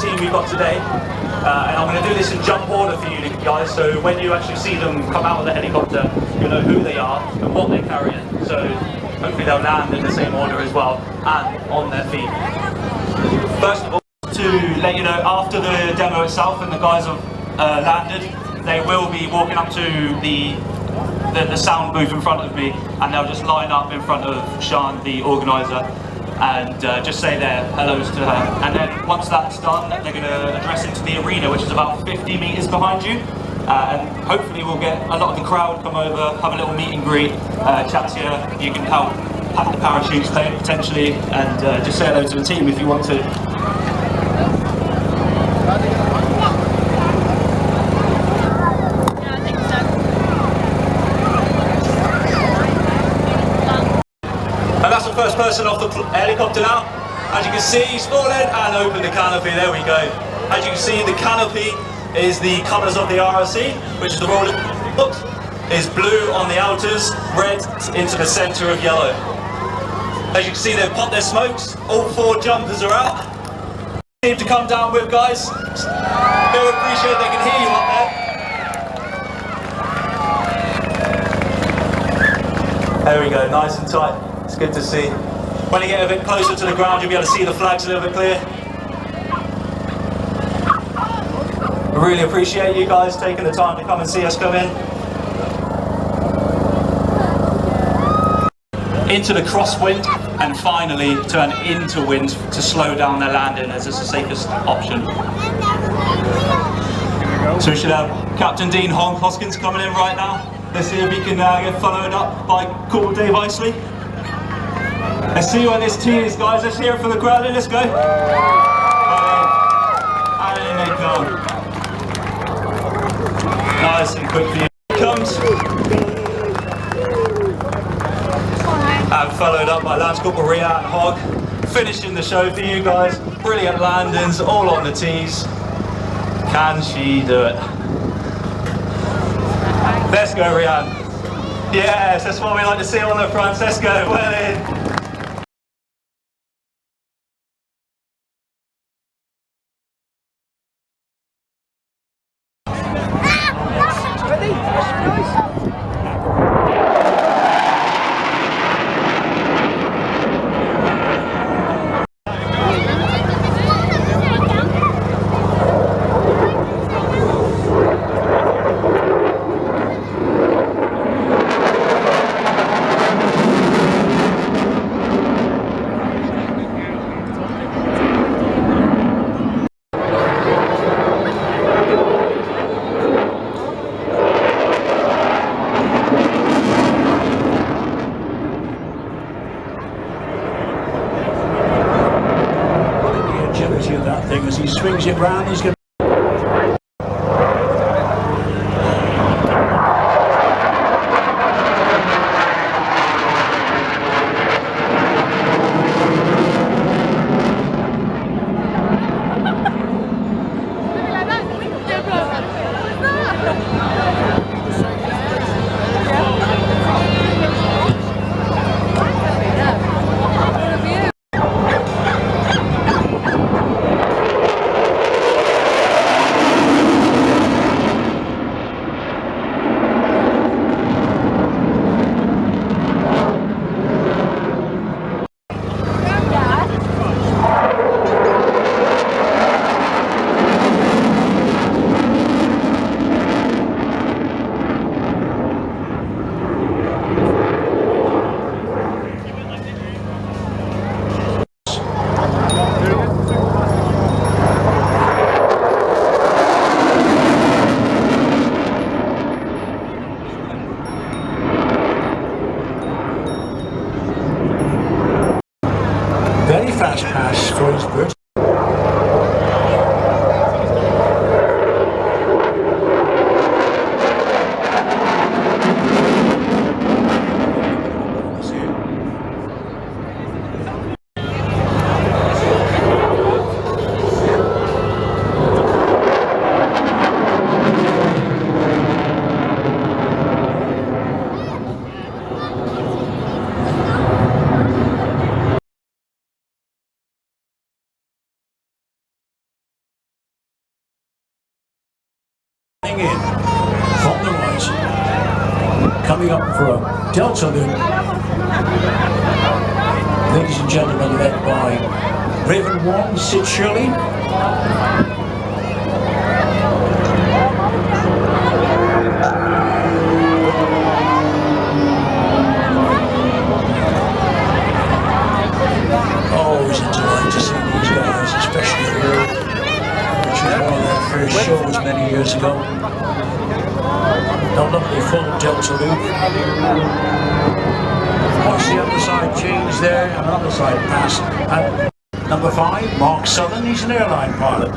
team we've got today. And I'm going to do this in jump order for you guys, so when you actually see them come out of the helicopter, you'll know who they are and what they're carrying. So hopefully they'll land in the same order as well, and on their feet. First of all, to let you know, after the demo itself and the guys have landed, they will be walking up to the sound booth in front of me, and they'll just line up in front of Sean, the organiser, and just say their hellos to her. And then once that's done, they're going to address it to the arena, which is about 50 metres behind you. And hopefully we'll get a lot of the crowd come over, have a little meet and greet, chat to you. You can help pack the parachutes potentially, and just say hello to the team if you want to. And that's the first person off the helicopter now. As you can see, he's fallen and opened the canopy. There we go. As you can see, the canopy is the colours of the RRC, which is the Royal Books. Is blue on the outers, red into the centre of yellow. As you can see, they've popped their smokes. All 4 jumpers are out. Need to come down with, guys. They'll appreciate they can hear you up there. There we go, nice and tight. It's good to see. When you get a bit closer to the ground, you'll be able to see the flags a little bit clear. I really appreciate you guys taking the time to come and see us come in. Into the crosswind, and finally turn into wind to slow down their landing, as it's the safest option. So we should have Captain Dean Hoskins coming in right now. Let's see if he can get followed up by Cool Dave Isley. Let's see where this T is, guys. Let's hear it for the crowd. Let's go. And in they come. Nice and quick for you. Comes. And followed up by Lance Corporal Rhiannon Hogg. Finishing the show for you guys. Brilliant landings, all on the T's. Can she do it? Let's go, Rhiannon. Yes, that's what we like to see on the front. Let's go. Well in. Of that thing as he swings it round, he's going to very fast pass for his bird. coming from the right. Coming up for a Delta loop. Ladies and gentlemen, led by Raven Wong, Sid Shirley. Always a delight to see these guys, especially here, which was one of their first shows many years ago. A lovely full Delta loop. Watch the underside change there, and underside pass. And number 5, Mark Southern, he's an airline pilot.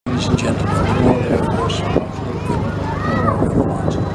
Ladies and gentlemen, Royal Air Force, Memorial Flight.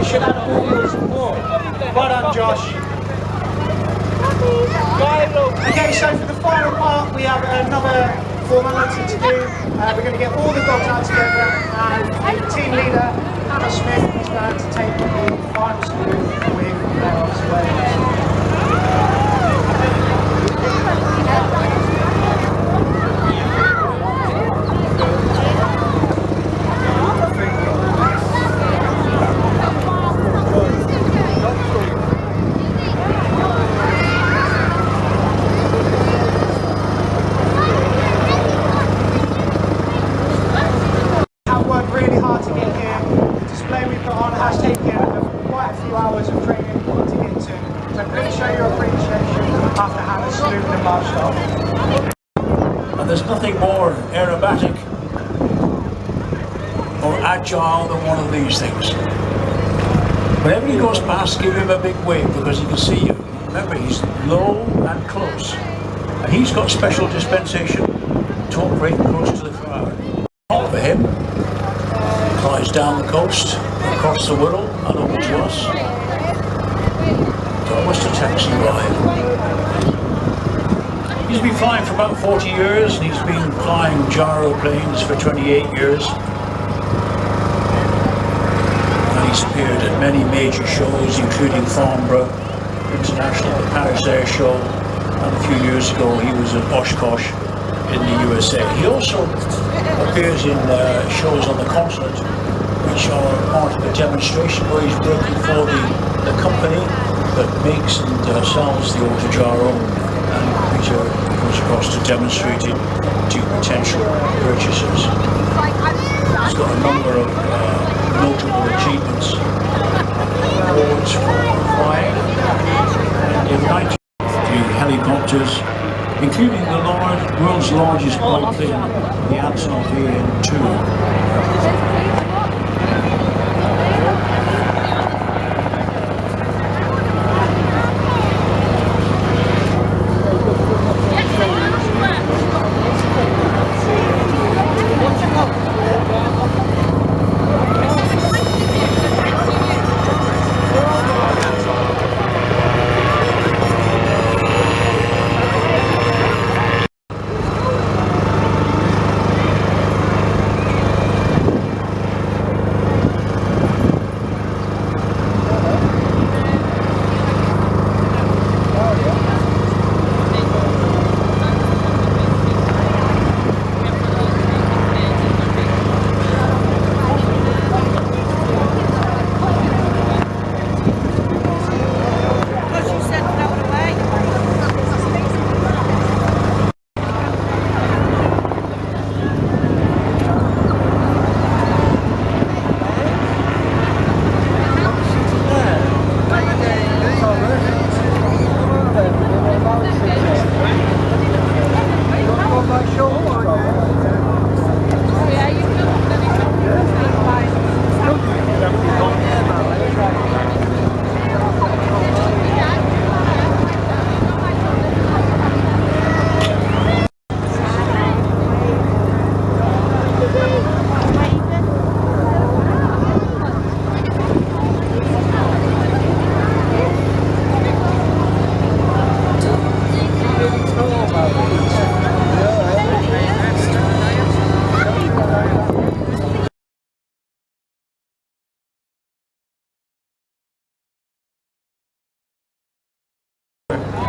should have all your support. Well done, Josh. Okay, so for the final part, we have another formality to do. We're going to get all the dogs out together, and the team leader, Hannah Smith, is going to take the final salute with their observations. Hours of training to get to. So please show your appreciation after Hannah saluted and marched off. And there's nothing more aerobatic or agile than one of these things. Whenever he goes past, give him a big wave because he can see you. Remember, he's low and close. And he's got special dispensation to operate close to the crowd. Over him, flies down the coast, across the Wirral and over to us. It's almost a taxi ride. He's been flying for about 40 years and he's been flying gyroplanes for 28 years. And he's appeared at many major shows including Farnborough International, the Paris Air Show, and a few years ago he was at Oshkosh in the USA. He also appears in shows on the continent which are part of a demonstration where he's working for the company that makes and sells the Autogyro, and which goes across to demonstrate it to potential purchasers. He's got a number of notable achievements, awards for flying, and in 19 helicopters, including the world's largest biplane, the Antonov AN-2.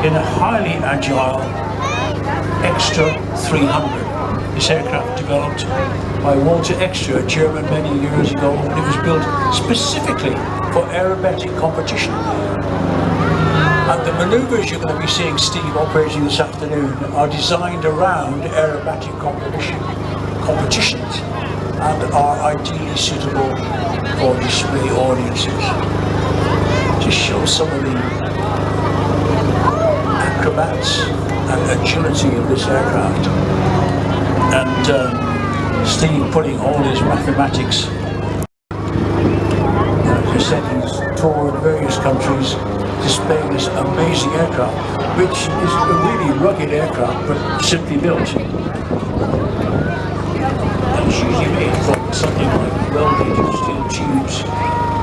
In a highly agile Extra 300. This aircraft developed by Walter Extra, a German, many years ago, and it was built specifically for aerobatic competition. And the manoeuvres you're going to be seeing Steve operating this afternoon are designed around aerobatic competitions and are ideally suitable for display audiences. Just show some of the acrobats and agility of this aircraft, and Steve putting all his mathematics. As I said, he's toured various countries displaying this amazing aircraft, which is a really rugged aircraft but simply built. And it's usually made from something like welded steel tubes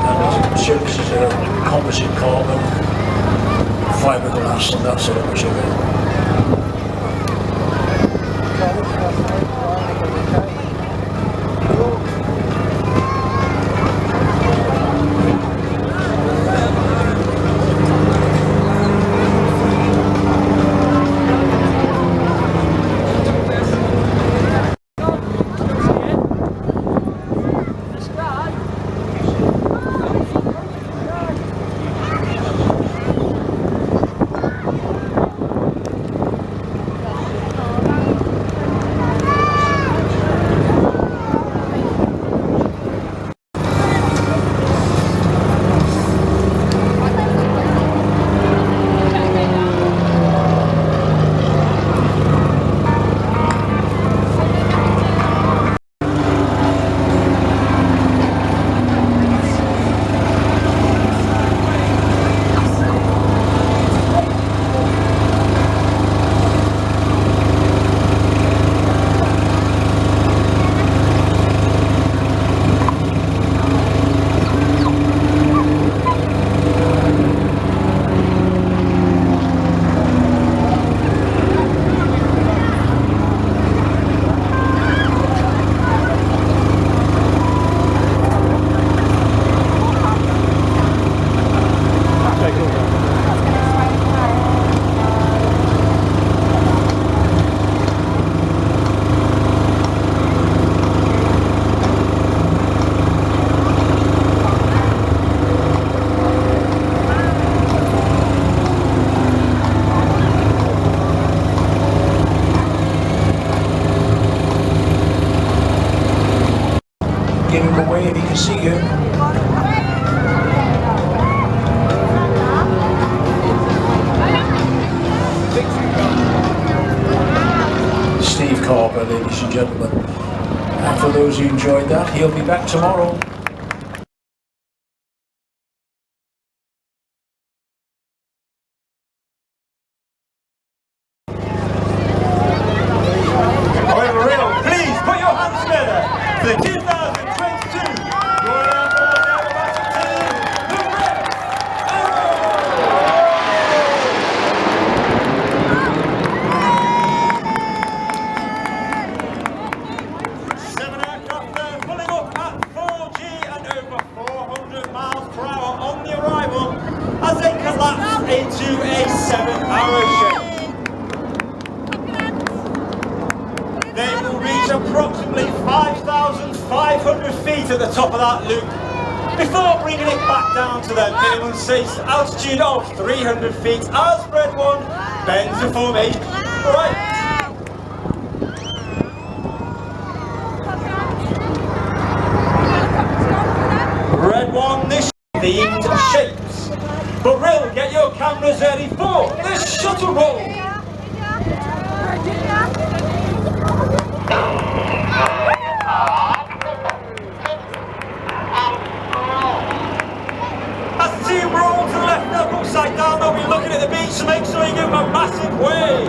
and it services a composite carbon, fiberglass, and that sort of material. Give him a wave, he can see you. Steve Carper, ladies and gentlemen. And for those who enjoyed that, he'll be back tomorrow. However, real, please put your hands together for the 2022 Royal Air Force Aerobatic Team, the Red Arrow! 7 aircraft there, pulling up at 4G and over 400 miles per hour on the arrival as they collapse into a 7 Arrow shape. They will reach approximately 5,500 feet at the top of that loop before bringing it back down to their minimum safe altitude of 300 feet as Red 1 bends to formation right. Red 1, this themed shapes. But Rill, get your cameras ready for the shuttle roll. As the team roll to the left now, upside down, they'll be looking at the beach to make sure you give them a massive wave.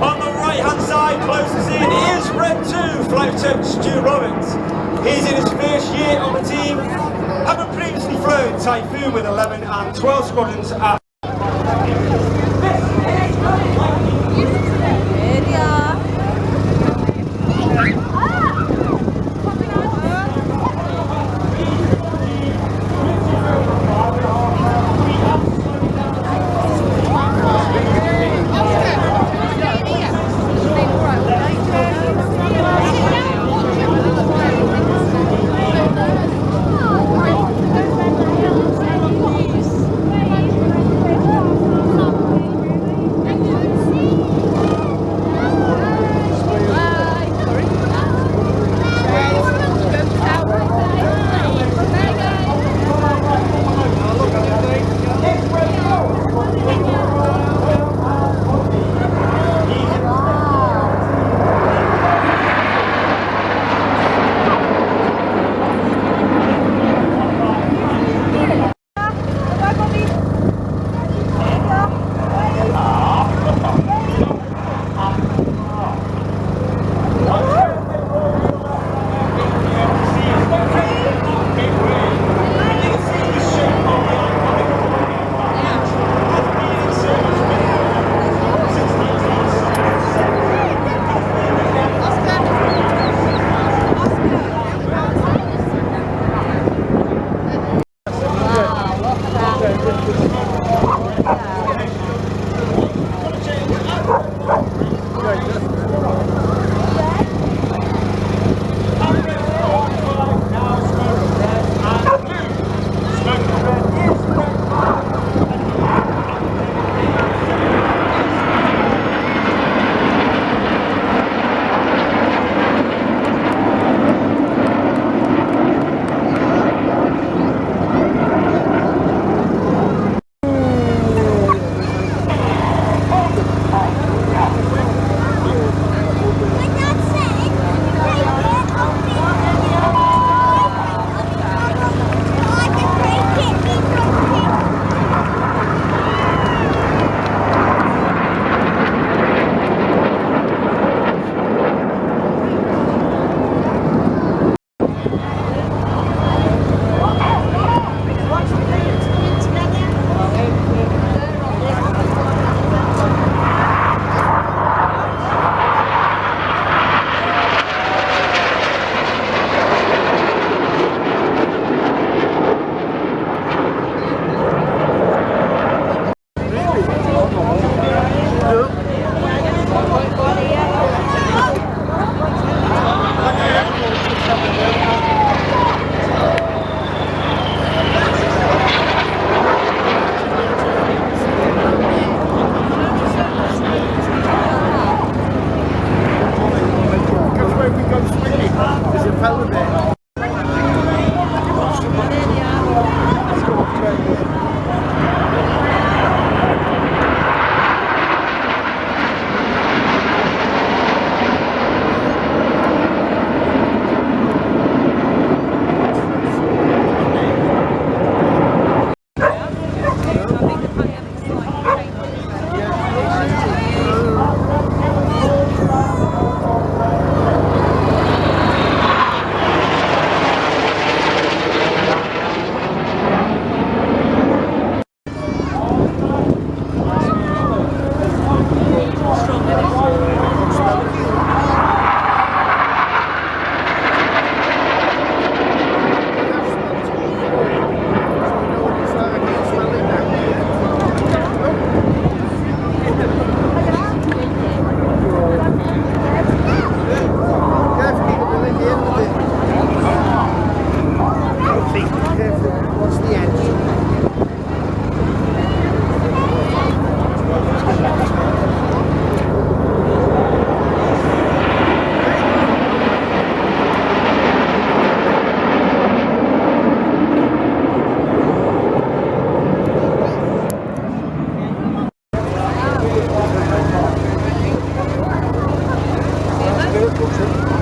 On the right hand side, closest in, is Red 2, Flight Lieutenant Stu Roberts. He's in his first year on the team, having previously flown Typhoon with 11 and 12 squadrons at Yorkshire.